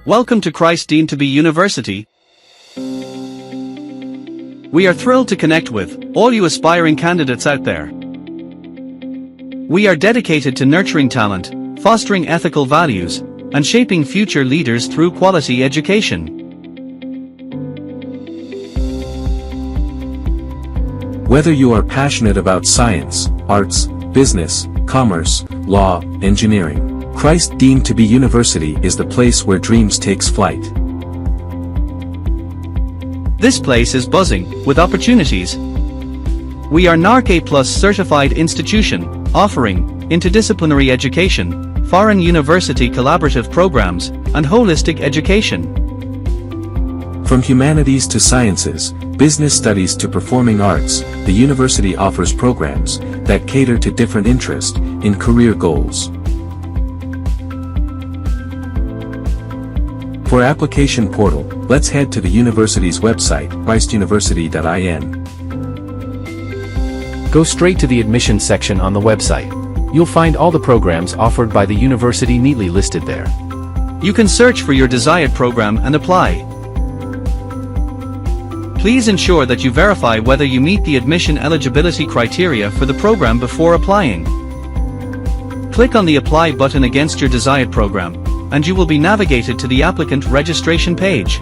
Welcome to Christ Deemed to be University. We are thrilled to connect with all you aspiring candidates out there. We are dedicated to nurturing talent, fostering ethical values, and shaping future leaders through quality education. Whether you are passionate about science, arts, business, commerce, law, engineering, Christ Deemed to be University is the place where dreams takes flight. This place is buzzing with opportunities. We are NARC A+ certified institution, offering interdisciplinary education, foreign university collaborative programs, and holistic education. From humanities to sciences, business studies to performing arts, the university offers programs that cater to different interests in career goals. For application portal, let's head to the university's website, christuniversity.in. Go straight to the admissions section on the website. You'll find all the programs offered by the university neatly listed there. You can search for your desired program and apply. Please ensure that you verify whether you meet the admission eligibility criteria for the program before applying. Click on the Apply button against your desired program, and you will be navigated to the applicant registration page.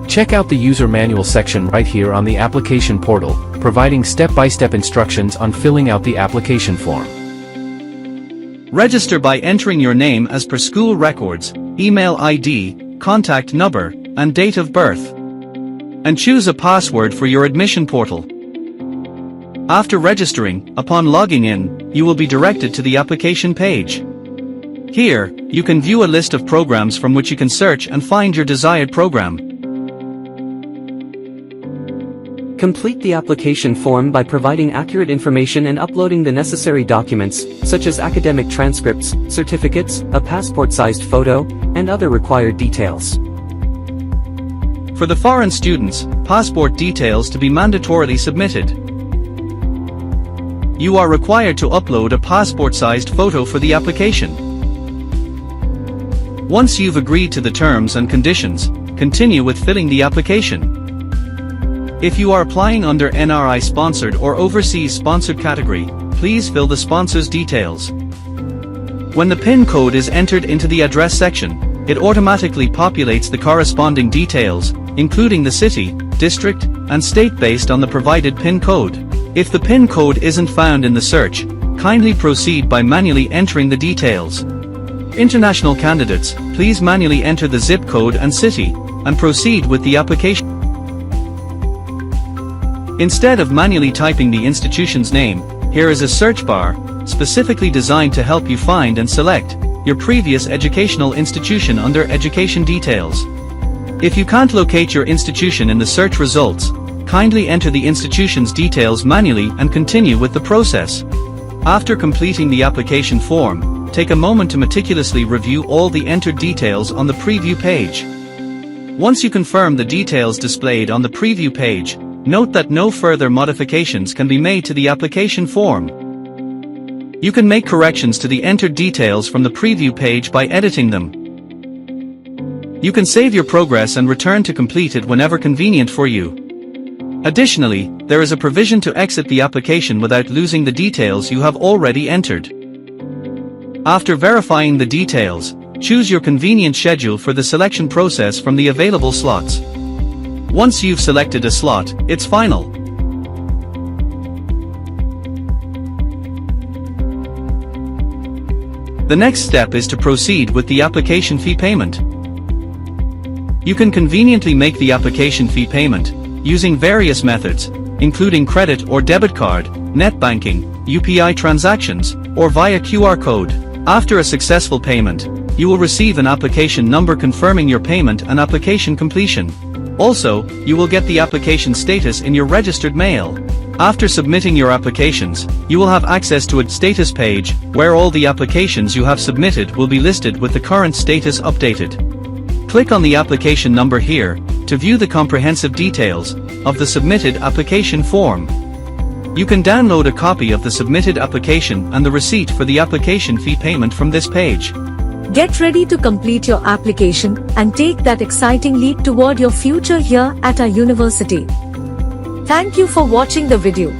Check out the user manual section right here on the application portal, providing step-by-step instructions on filling out the application form. Register by entering your name as per school records, email ID, contact number, and date of birth. And choose a password for your admission portal. After registering, upon logging in, you will be directed to the application page. Here, you can view a list of programs from which you can search and find your desired program. Complete the application form by providing accurate information and uploading the necessary documents, such as academic transcripts, certificates, a passport-sized photo, and other required details. For the foreign students, passport details to be mandatorily submitted. You are required to upload a passport-sized photo for the application. Once you've agreed to the terms and conditions, continue with filling the application. If you are applying under NRI-sponsored or overseas-sponsored category, please fill the sponsor's details. When the PIN code is entered into the address section, it automatically populates the corresponding details, including the city, district, and state based on the provided PIN code. If the PIN code isn't found in the search, kindly proceed by manually entering the details. International candidates, please manually enter the zip code and city, and proceed with the application. Instead of manually typing the institution's name, here is a search bar, specifically designed to help you find and select your previous educational institution under Education Details. If you can't locate your institution in the search results, kindly enter the institution's details manually and continue with the process. After completing the application form, take a moment to meticulously review all the entered details on the preview page. Once you confirm the details displayed on the preview page, note that no further modifications can be made to the application form. You can make corrections to the entered details from the preview page by editing them. You can save your progress and return to complete it whenever convenient for you. Additionally, there is a provision to exit the application without losing the details you have already entered. After verifying the details, choose your convenient schedule for the selection process from the available slots. Once you've selected a slot, it's final. The next step is to proceed with the application fee payment. You can conveniently make the application fee payment using various methods, including credit or debit card, net banking, UPI transactions, or via QR code. After a successful payment, you will receive an application number confirming your payment and application completion. Also, you will get the application status in your registered mail. After submitting your applications, you will have access to a status page, where all the applications you have submitted will be listed with the current status updated. Click on the application number here, to view the comprehensive details of the submitted application form. You can download a copy of the submitted application and the receipt for the application fee payment from this page. Get ready to complete your application and take that exciting leap toward your future here at our university. Thank you for watching the video.